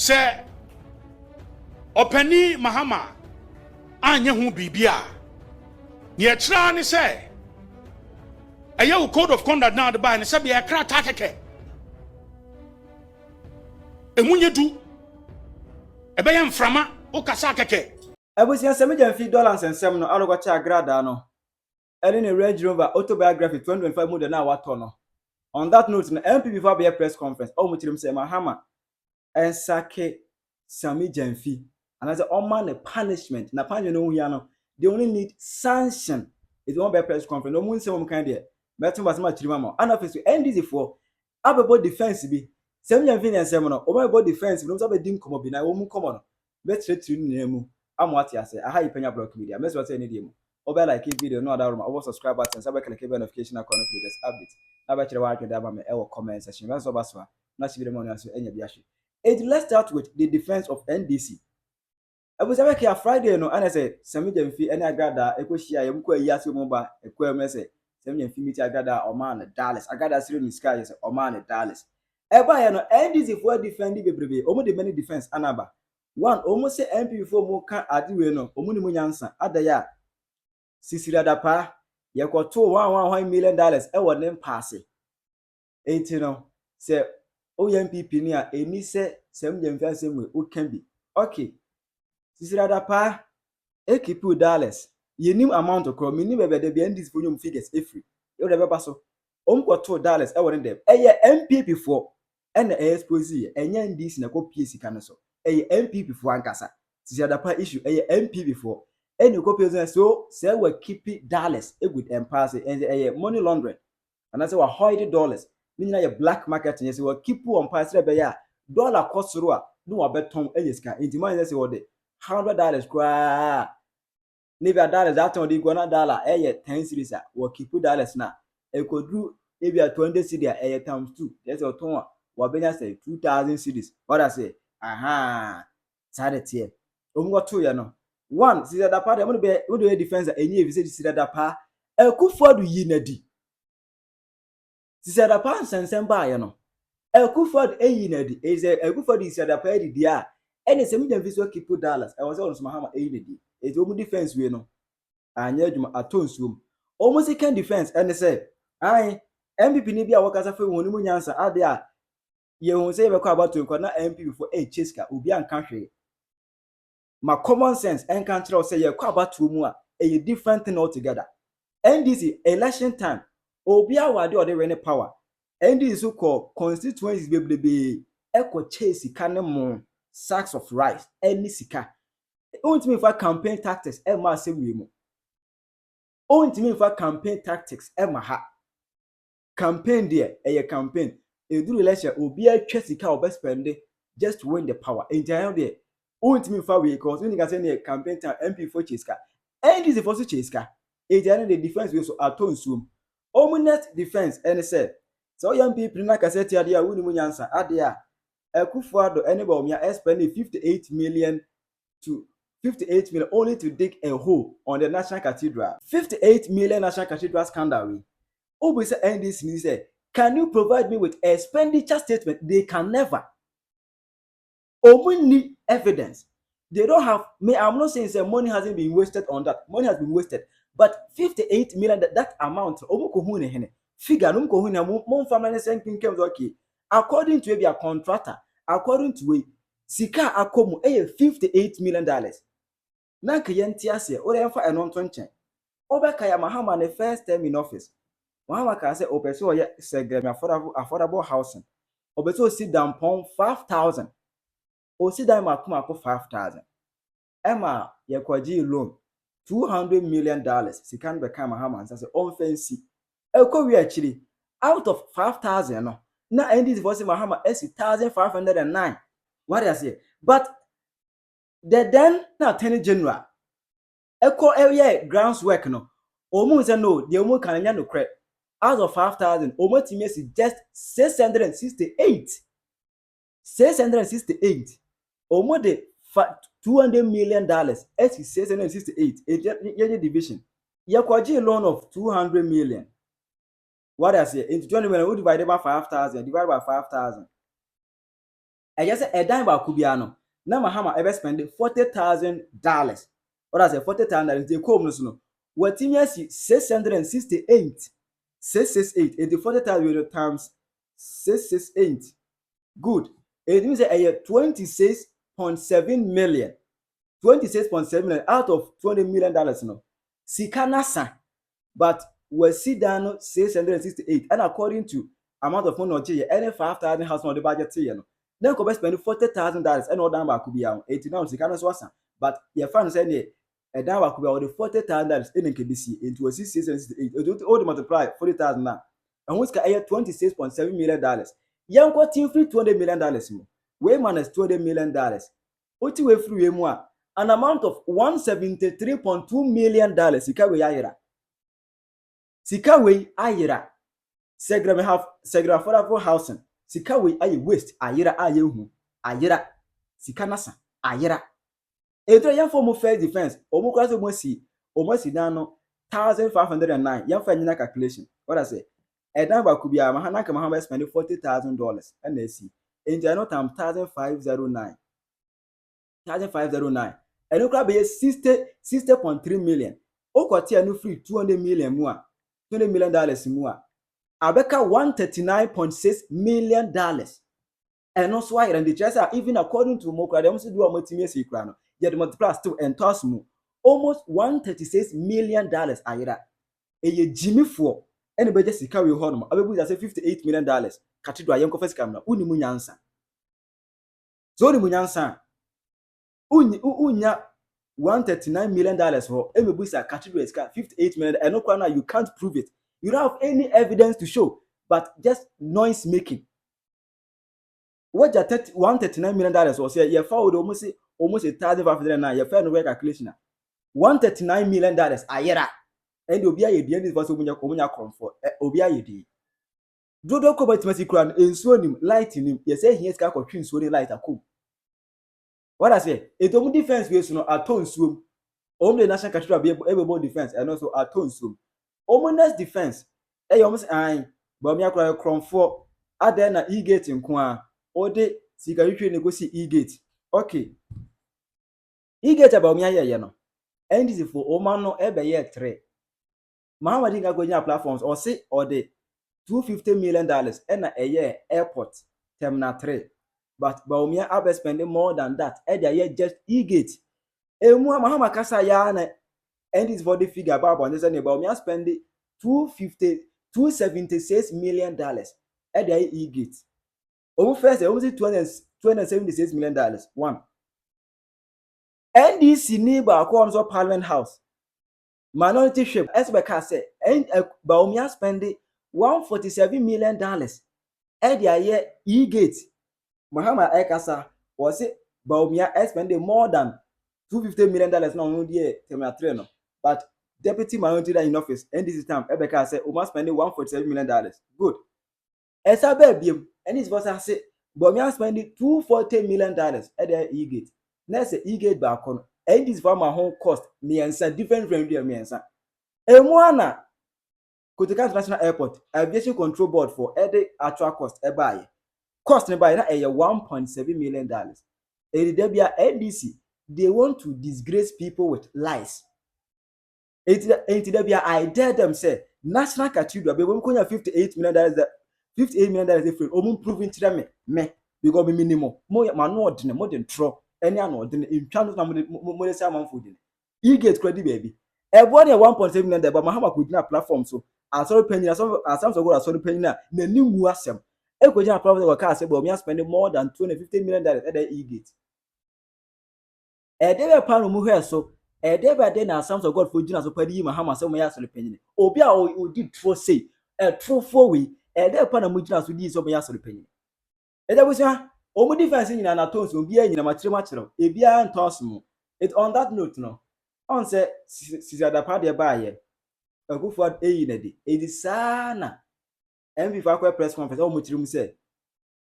say openi Mahama anya hu bibia ye tra ni say ayo code of conduct now the by ni say be e kra ta keke emunye du ebe ye mframa o kasa keke Abusia Sammy Gyamfi dollars and seven no alogo cha grada no ene ne Range Rover autobiography 2025 model na wato no. On that note, the MP before be a press conference, much say Mahama and Sake Sammy Gyamfi. And as a man a punishment, na punishment no here they only need sanction. It won't be a press conference. No one say one kind there. Better was much remember. And office NDC for about defense be. Sammy Gyamfi and Semono, about defense, no sabe dim come be na woman come on. Let's read to name. I'm what you say. I have Penyah block media. Mess what say any demo. Over like video, no other room. Over subscribe button, click notification icon for this update. Let's start with the defense of NDC. I was a Friday, no, and I say, Sammy Gyamfi, and I got that, Equosia, Yasu Moba, Equal message, Sammy Gyamfi, I got that, or man, Dallas. I got that in the sky, or man, Dallas. Ever, no, NDC for defending the baby, almost the many defense, Anaba. One almost say MP before more can add you no, Omunimunyansa, Adaya, Sisira Dapa. You got $1 million. I want them pass it. 18 say OMP Penyah any say Sammy Gyamfi same way who can be okay. Sisira Dapa keep $2. You need amount of crowd. Meaning be there be NDC volume figures free. You remember so. Got $2. I want them. MP before and the expose and NDC na go PC can so. MP before ankasa. Sisira Dapa issue MP before. And you copy so say we keep $. A good pass it and money laundering. And I say we hide $. Meaning a black market and you say we keep on pass it dollar cost roa no abeton eyeska. Inti man say what $100 cry. Maybe $1 that on the $1 10 series we keep $. Now e could do maybe a 20 series times 2. That's a ton we benya say 2000 series. What I say sad here. Got 2 no. One, Sisira Dapa, I'm going to be a defense and you visit Sisira Dapa. A coup for the Yinadi. Sisira Dapa and Samba, no. A coup for the Yinadi is a good for the Sisira Dapa, dear. And it's a million visual keep $. I was almost Mahama Aidi. It's only defense, we know. I need you at Tones room. Almost a can defense, and they say, I MVP Nibia workers for one answer. Ah, there. You won't say about to inquire MP for a Cheska, Ubian country. My common sense and country say you about 2 more a different thing altogether. NDC election time obia wade or the power. NDC so called constituencies be echo chase cannon sacks of rice any sika. Won't mean for campaign tactics Emma say we mo. Won't mean for campaign tactics Emma ha. Campaign there a campaign. A do election obia chesika or best spend just to win the power. Entire there. Won't mean for because when you can say campaign time MP for Cheska. And this is for Cheska. It's the defense we so atone soon. Omunet defense and said, so young people na cassette idea wouldn't answer. Adia a Kufuado anybody spending 58 million to 58 million only to dig a hole on the National Cathedral. 58 million National Cathedral scandal. Obi say NDC say, can you provide me with a expenditure statement? They can never. Only evidence. They don't have me. I'm not saying money hasn't been wasted on that. Money has been wasted, but 58 million that amount. Figure according to a contractor, according to a sika akomu $58 million. Nanka yentiase or emfa enontonchen. Obekaya Mahama the first term in office. Mahama can say opeso ye segre affordable housing. Obeso sit down pon 5,000. O sit down makuma 5,000. Emma yakwaji loan $200 million. Sikan beka Mahama and say on fancy. Eko we actually out of 5,000 no. Now NDC for Mahama is 1,509. What I say? But the then now Attorney General Eko area grounds work no. Omu say no, the omu can no credit. Out of 5,000, omu team is just 668. 668. Omu de $200 million. S is 668. A division. Yakwaji loan of 200 million. What I say? Into 20 million, we divide by 5,000. Divided by 5,000. just a dime ba kubiano na Mahama ever spend $40,000. What I say $40,000 they come no what in yes 668 it the 40,000 times 668 good it means a 26.7 million 26.7 million out of $20 million no sikanasa but we see down 668 and according to amount of money or any 5,000 house on the budget no then go spend $40,000 and all down back could be 89 sikanasa but your fans say a down back could be the $40,000 in KBC into a 668 it all multiply 40,000 now and what's $26.7 million young got free $20 million more way minus $20 million what way free more an amount of $173.2 million Sikawe ayira Segra have Segra affordable housing Sikawe aye waste ayira ayehu ayira Sikanasa ayira Edo yan for mo first defense omo kwase mo si dano 1,509 yan fa nyina calculation what I say edan ba ku bia Mahana ka Mahama spend $40,000 and they see in no time 1,509 and no be 60.3 million okoti anu free $200 million more $20 million more abeka $139.6 million and also why and the chance even according to Mokra them do a multi no yet multiply still and toss more almost $136 million ayira eye Jimmy for anybody just carry honum abebu say $58 million katidwa yenko first camera uni munyansa so ni munyansa unya $139 million for emebusa katidwa iska $58 million and no you can't prove it. You don't have any evidence to show, but just noise making. What your $139 million was here, you found almost 1,509. You found no calculation. $139 million a year, and you'll be a year. This was Omunya comfort. Obia ye. Do do come to Masicuran and swim him, lighting him. You say he has got a twin swimming light a cool. What I say, it don't defense based on a tone swim. Only the national cathedral be able defense and also a tone swim. Omonest defense almost but me akra krom for ade na e-gate nko a ode sika hwehwe negosi e-gate okay e-gate about me aye no NDC for oma no ebe ye 3 Mahama dinga gonya platforms or say ode $250 million and a year airport terminal 3 but Baumia abe spending more than that e dey just e-gate emu Mahama kasa ya na and this body figure about me spending $276 million at the e-gate. First, $276 million. One. NDC neighbor across Parliament House. Minority ship, as I said, and Baumia spending $147 million at the e-gate. Mahama Ekasa was it Baumia spending more than $250 million now on the terminal. But deputy minority in office, and this time, Ebeka said, we must spend $147 million. Good. As a baby, and his boss said, but we are spending $240 million at the e-gate. Next, e-gate back on, and this for my home cost, me and some different friend, me and some. And one, Kotika International Airport, Aviation Control Board for every actual cost, a buy. Cost nearby $1.7 million. And there be a NDC, they want to disgrace people with lies. I dare them say national cathedral be when $58 million $58 million different omun proving to them me because be minimum more ordinary more than tro any ordinary in channels na mo say am food you get credit baby everybody $1.7 million but Mahama could na platform so asori Penyah some so go asori Penyah na nimu asem e go na platform go say but me spending more than $250 million at the e-gate e dey pan mu here so Deba na Psalms of God for Jina so padi Mahama say mo ya sori Penyah obi a o di tro say tro for we dey pan mu Jina so di so mo ya sori Penyah dey we say o mo defense nyina na tons obi a nyina machire e bia ntos mo it on that note no on say sizada pa de ba ye Akufo eyi na di edi sana MV fa kwa press conference o mo chiri mu say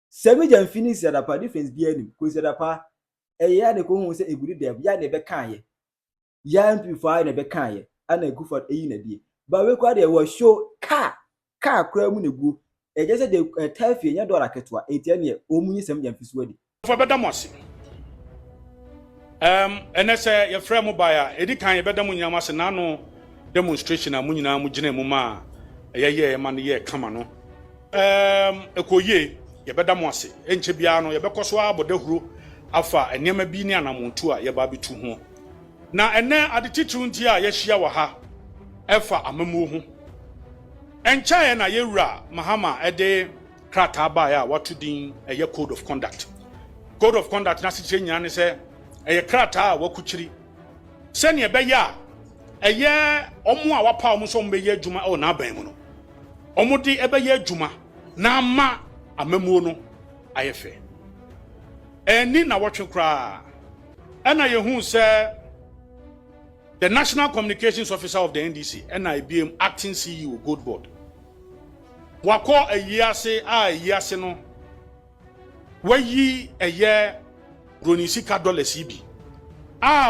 Sammy Gyamfi ni sizada pa defense bia nim ko sizada pa ya de ko hu say egudi de bia de be kan ye ya amplify na be kan ye ana Akufo eyi na die ba we kwa de wo show car kra mu na gu e je say de tafie nya dollar ketwa etia ne o mu ni Sammy Gyamfi so adi for bedamose ene se ye frɛ mo baya edi kan ye bedam nyama se na no demonstration a munyina mu gina mu ma ye ma no ye kama no ekoye ye bedamose enche bia no ye bekoso abodahuro afa enema bi ni anamontu a ye ba betu ho na ene adetitru nti a ye hia wa ha efa amamu ho encha na ye wura Mahama ede krata ba ya watu din eye code of conduct na se nyane se eye krata wakuchiri se ne be ya eye omo a wapa omo so mbe ye adwuma o na aban mu no omo di ebe ye adwuma na ama amamu no ayefe eni na wotwe kra ena ye hu se the National Communications Officer of the NDC NIBM acting CEO Gold Board wako ayase no wayi eye ronisika dollars bi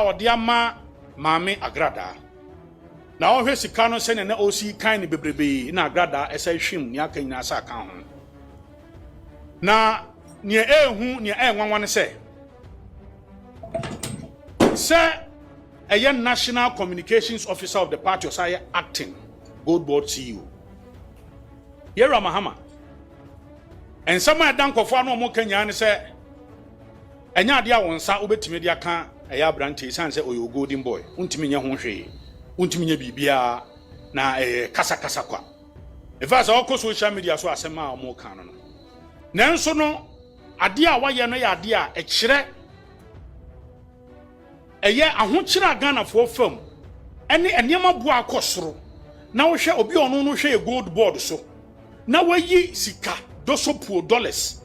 odi ama maame agrada na ohwe sika no se na osi kan ne bebrebe na agrada esa hwim ni aka nyina asa kan ho na ne ehu ne enwanwan se a National Communications Officer of the party or say acting Gold Board CEO. Yera Mahama. And somewhere down kofo no mo Kenya ne say enya dia wonsa obetimi dia kan eya branche san say oyo golden boy. Untimi nya ho hwe. Untimi nya bibia na kasa kwa. Efa say okọ social media so asema mo kan no. Nanso no ade a waye no ya ade a ekire eye ahokyira Ghana for fam ene enema bo akosoro na wo hwe obi ono no hwe Gold Board so na wayi sika dosopuo dollars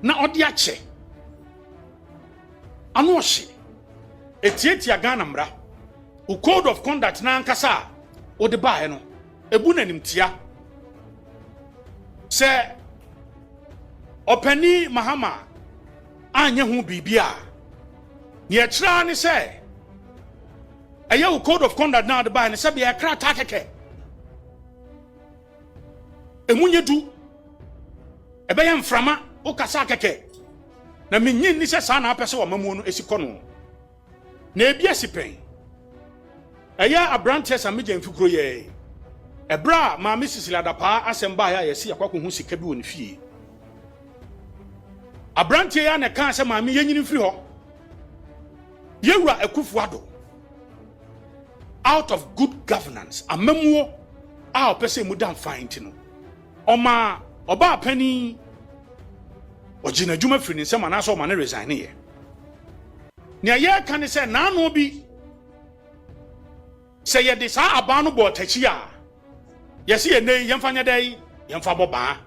na odi ache ano hye etietia Ghana mra o code of conduct na ankasa o de baahe no ebu nanimtia se opani Mahama anye hu bibia ye tra ni say eye code of conduct na de ba ni se be e kra ta keke emunye du ebe ye mframa o kasa keke na menyin ni se sa na apese wo mamu no esiko no na ebi asipen eye abrante Sammy Gyamfi kro ye ebra ma Mrs Ladapa asemba ya yesi akwakwo hu sika bi woni fie abrante ya na kan se ma me yenyini firi ho Yewura Ekufuado out of good governance amamuo a opese mu dan fine no oma oba pani ogina djuma firi ni nsema na so ma na resign ye ne ye kan se na no bi se ye de sa aba no bo tachi a ye se ye nei yemfanya dai yemfa boba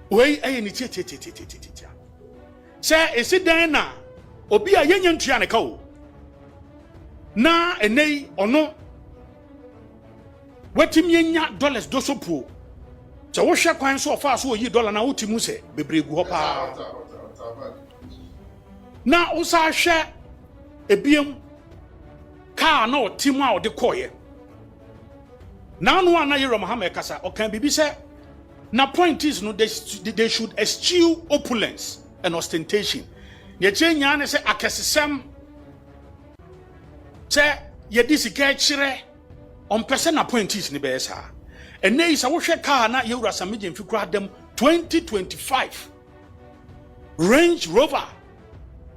wei aye ni tie se esi dan na obi a yenya ntua ne ka o na enei ono wetim yenya dollars dosopuo so wo hwe kwan so ofa so oyi dollar na wotimu se bebregu ho pa na usa hwe ebiem ka na otimu a ode koye na no ana John Mahama kasa o kan bibi se na point is no they should eschew opulence and ostentation. Ye chenya ne se akesesem se ye disika kire on person appointees ni be sa ene isa wo hwe car na Yewura Sammy Gyamfi kura dem 2025 Range Rover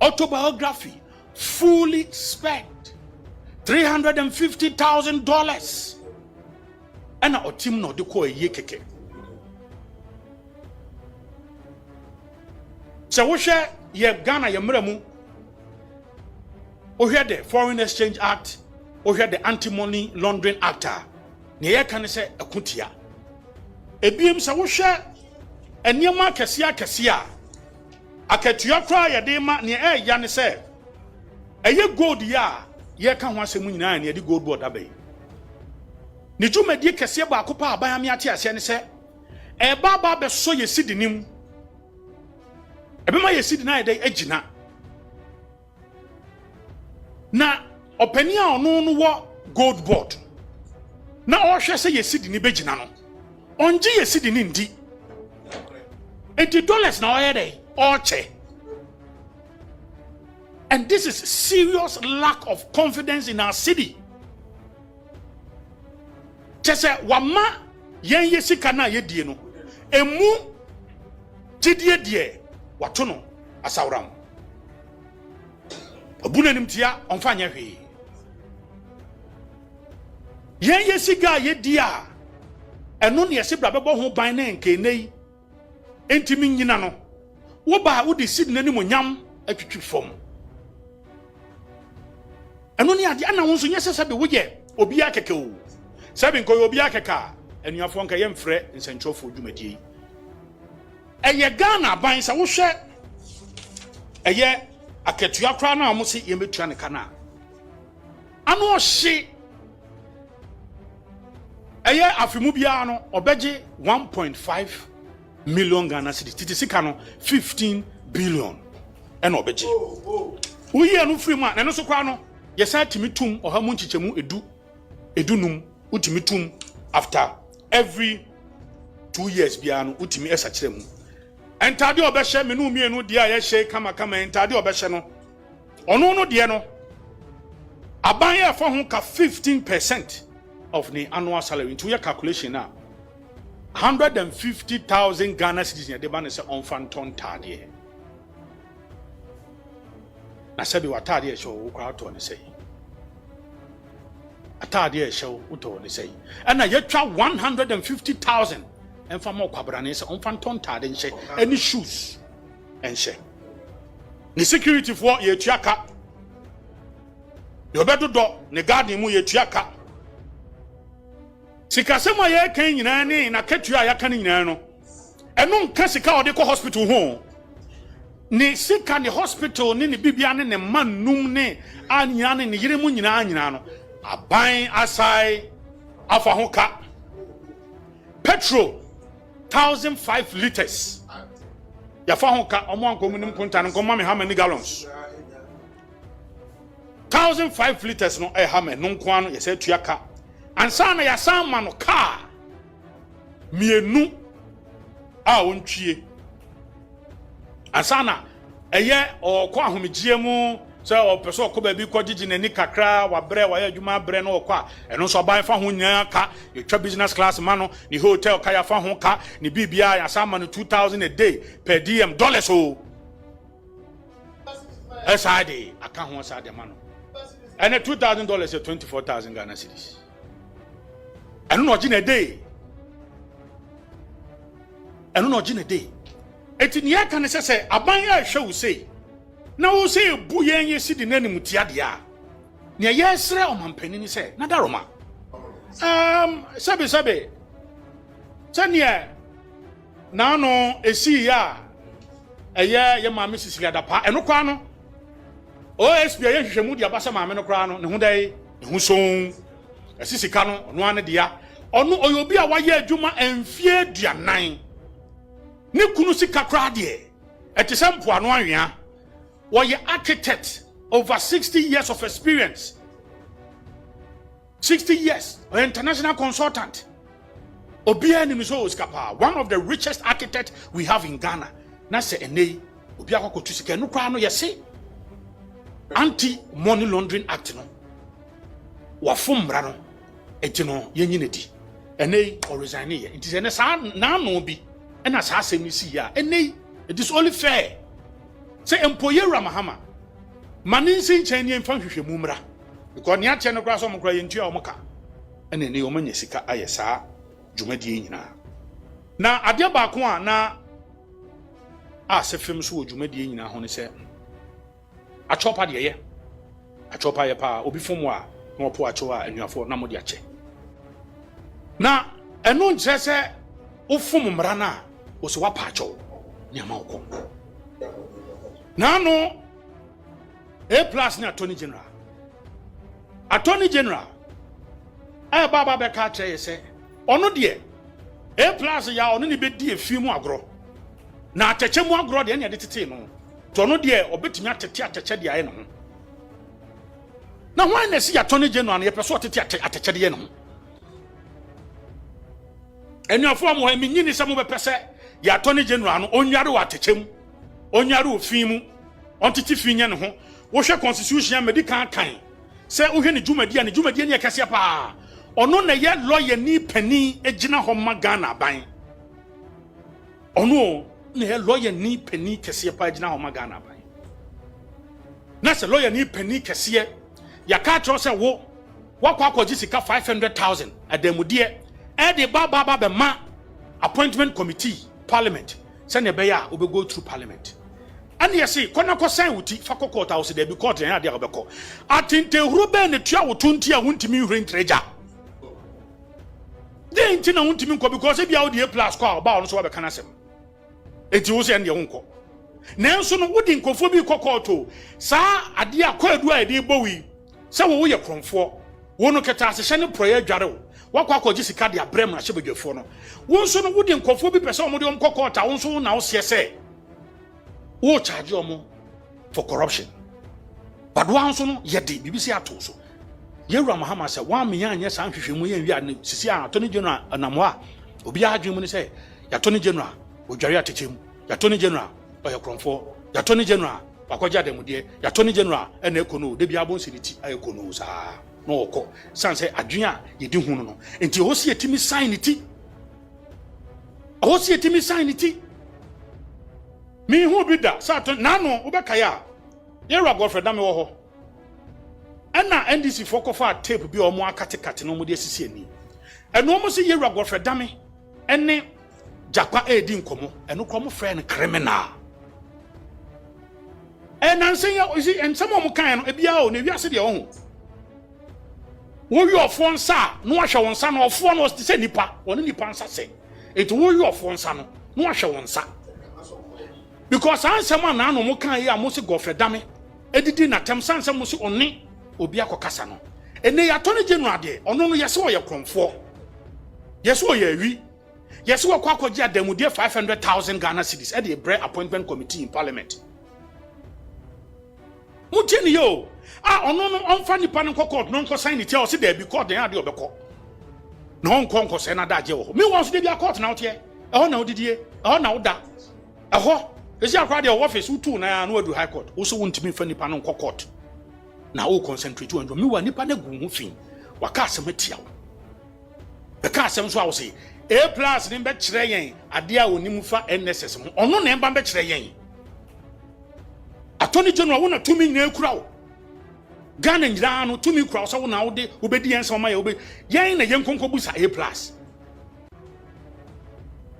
autobiography fully spent $350,000 and a team no de ko ye keke se wo hwe ye Ghana ye mramu o hwe the Foreign Exchange Act o hwe the Anti-Money Laundering Act ne ye kan se akutia ebiem se wo hwe eniema kese a akatua kra ye de ma ne ya ne se eye gold ya ye ka ho asemu nyina ne ye de Gold Board abai ne dwumadi kese ba akopa aban ame ate ase ne se e baba be so ye sidinim ebema ye sidi na ede agina na opani a ono no wo Gold Board na o hwe se ye sidi ni begina no onje ye sidi ni ndi $80 na o ye dey o che And this is serious lack of confidence in our city. Just wama yen yesika na yedie no. Emu tidie die watono asawram. Obuna nimtia onfanya hwe. Yen yesika yedia eno ne yesi brabebo ho ban na nke nei. Entimi nyina no. Wo ba wo di sid nanim nyam atwitwi fom. Eno ne ade ana wonso nyese sabe wo ye obi akeke o. Sabe nko obi akeka enuafo nka yemfrɛ nsɛntrofo dwumadie. Eye Ghana ban sa wo hwɛ eye aketua kra na amo se yemetua ne kana. Ano hye eye afimu bia no obegye 1.5 million Ghana cedis. Titi sika no 15 billion ena obegye. Uye no free man na no so kwa no yesa timitum ohamu nchichemu edunum utimitum after every 2 years bia no utimi esa kiremu. Entade obehye me no mienu de aye hye kama entade obehye no ono no de no aban ye fa ho ka 15% of the annual salary into your calculation now. 150,000 Ghana cedis in the ban is on fanton tade. Na sabi watade show ukwa to ne say. Atade show uto ne say. And na yetwa 150,000 and for more kwabrane say on fanton tade nche any shoes enche. Ni security for yetuaka. Yobedo do ne garden mu yetuaka. Sika sema ye kan nyina ne na ketua ya kan nyina no eno nka sika ode ko hospital ho ni sika ne hospital ne bibia ne manum ne anya ne yire mu nyina no aban asai afa ho ka petrol 1,005 liters ya fa ho ka omo anko munim konta no komma me ha many gallons 1,005 liters no ha me no nko ano ye se tua ka ansana ya sama no car mienu a ontwie ansana eye okọ ahomegye mu se opeso okọ ba bi kogigi nani kakra wa bre wa adwuma bre no okọ a eno so ban fa ho nya ka yetwa business class ma no ni hotel ka ya fa ho ka ni bibia ya sama no 2,000 a day per diem dollars o aside aka ho aside ma no and $2,000 is 24,000 Ghana cedis. And no gin a day. And no gin a day. Et in ya can say, Abaya show say. Now say, Buyen ye see the name Mutiadia. Near yes, Raman Penny say, Nadaroma. Sabe. Tanya. Now no, a see ya. A year, your mamma Mrs. Yadapa, and no crano. OSPA Shamudia Bassa Mamma Crano, no day, who song. Asisi kano no ane dia ono oyobi a waye adwuma emfie duanan ne kunu sika kra de etisempo ano anwea woye architect over 60 years of experience 60 years an international consultant obi ani mi so oskapa one of the richest architects we have in Ghana na se enei obi akokotu sika no kra no yese anti money laundering act no wafum bra no etino yenyine di enei or resign here it is ene sa na no bi ena sa asem si ya enei it is only fair say employer Mahama maninsi nchen ye mfa hwehwemu mra because ne ache no kra so mkra ye ntua omka ene ne omanya sika ayesa dwumadie nyina na ade ba ko a na asefem so dwumadie nyina ho ne se achopa de ye achopa ye pa obi fom a no po achoa anuafo na modi ache na eno nchese ofum mra na o se wapa acho ne ma okọ na no A+ ni attorney general e baba be ka che se ono de A+ ya ono ni be di efi mu agro na ateche mu agro de na de tete no to no de obetumi atete ateche de aye no na why na si attorney general na ye peso tete ateche de no enu afo mo ha minyini se mo be pese ya attorney general no onware wa ateche mu onware ofin mu ontiti finya ne ho hwɛ constitution medical kan sɛ wohwɛ ne dwumadi ne yɛkɛseɛ paa ɔno na yɛ lawyer ni pani egyina hɔ ma Ghana ban ɔno na yɛ lawyer ni pani kɛseɛ paa egyina hɔ ma Ghana ban na sɛ lawyer ni pani kɛseɛ yɛka kyerɛ sɛ wo wakɔ akɔgye sika 500,000 adamudeɛ ɛde ba be ma appointment committee parliament sɛ ne bɛyɛ a obe go through parliament and yesi kɔna kɔ sign wuti fa kɔ court house de bi court yɛn ade a obɛkɔ atinte huro bɛ ne tua wo tonti a wontimi hwere ntreja de nti na wontimi nkɔ because e bia wo de A+ kɔ a ba ɔno so wabɛka na sɛm enti wo sɛ ne ho nkɔ nanso no wodi nkɔfo bi kɔ court o saa ade a kɔ adu a de bɔwi sɛ wo yɛ krɔmfoɔ wo no kɛta asehye ne proyɛ dware wo wakɔ akɔgye sika de abrɛ mu na hyɛ badwafo no wo nso no wodi nkɔfo bi pɛ sɛ ɔmo de ɔmo kɔ court a wo nso na wo seɛ sɛ wo charge ɔmo for corruption but wo nso no yɛde bibisi ato so John Mahama sɛ wa me anya san hwehwɛ mu yɛn wi a sisi a atoni general anamo a obi adwen mu ne sɛ yɛatoni general odware atechem yɛatoni general ɔyɛ krɔmfo yɛatoni general wakɔgye adamudeɛ yɛatoni general ɛna ekono de bi abon siriti ayekono saa no okɔ san sɛ adwen a yɛdi hu no enti ho se yɛtimi sign ne ti ho se yɛtimi sign ne ti me hu bi da sa to na no wobɛka ya yɛwura Godfrey Dame wɔ hɔ ɛna NDC fɔkɔfa tape bi ɔmo akatekate no mo de asisi ani ɛno mo se yɛwura Godfrey Dame ɛne Jakpa edi nkomo ɛno kɔ mo frɛ no criminal ɛnanse ya ozi ensɛm ɔmo kan no ebia o na wiase de ɔho wo yi ɔfo nsa no ahwɛ wɔn nsa no ɔfo no sɛ nipa wɔne nipa nsa sɛ etu wo yi ɔfo nsa no ahwɛ wɔn nsa because ansɛm a na no mo kan yi a mo se Godfrey Dame edidi na tem sansɛm mo se ɔne obi akɔkasa no ene ya tɔne general de ɔno no yɛse ɔyɛ krɔmfoɔ yɛse ɔyɛ awi yɛse wɔkɔ akɔgye adamudeɛ 500,000 Ghana cedis ɛde brɛ appointment committee in parliament mutini yo ɔno no ɔmfa nipa no court no nko sign it here ɔse da bi court den ade ɔbɛkɔ na ɔnkɔ sɛ na da agye wɔ me wɔ so de bi court na wote ɛhɔ na wodidie ɛhɔ na woda ɛhɔ esi akwa de office utu na ya no adu high court wo so wontimi fa nipa no nko court na wo concentrate on me wa nipa na gu ho fin waka asɛm atia wo bɛka asɛm so a wo se A+ ne bɛ kyerɛ yɛn ade a onim fa NSS ho ɔno na ɛba bɛ kyerɛ yɛn attorney general wo na tumi nyina ekura wo Ghana nyira no tumi kura wo sɛ wo na wo de obedi yɛn sɛ ɔma yɛ obe yɛn na yɛn konko busa A+.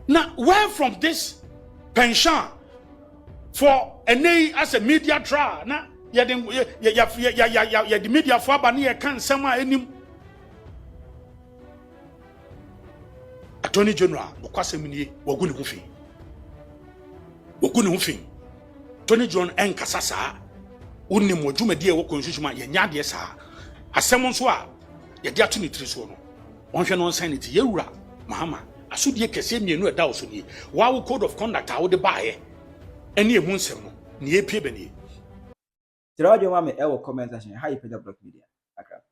Now where from this Penyah for as a media trial na ya the media for aba ne kan nsɛm a enim attorney general bokwasɛm nie wagu ne ho fi attorney general enkasa saa onim wodwumadi e wo constitution a yɛnya de saa asɛm nso a yɛde ato ne tiri so no ɔnhwɛ no nsan ne ti yɛwura Mahama asodie kɛse mienu ɛda wo so nie wa code of conduct a wo de baayɛ ɛne emu nsɛm no ne epie bɛnie Tirajo mame ewo comment section. How you pay the block media?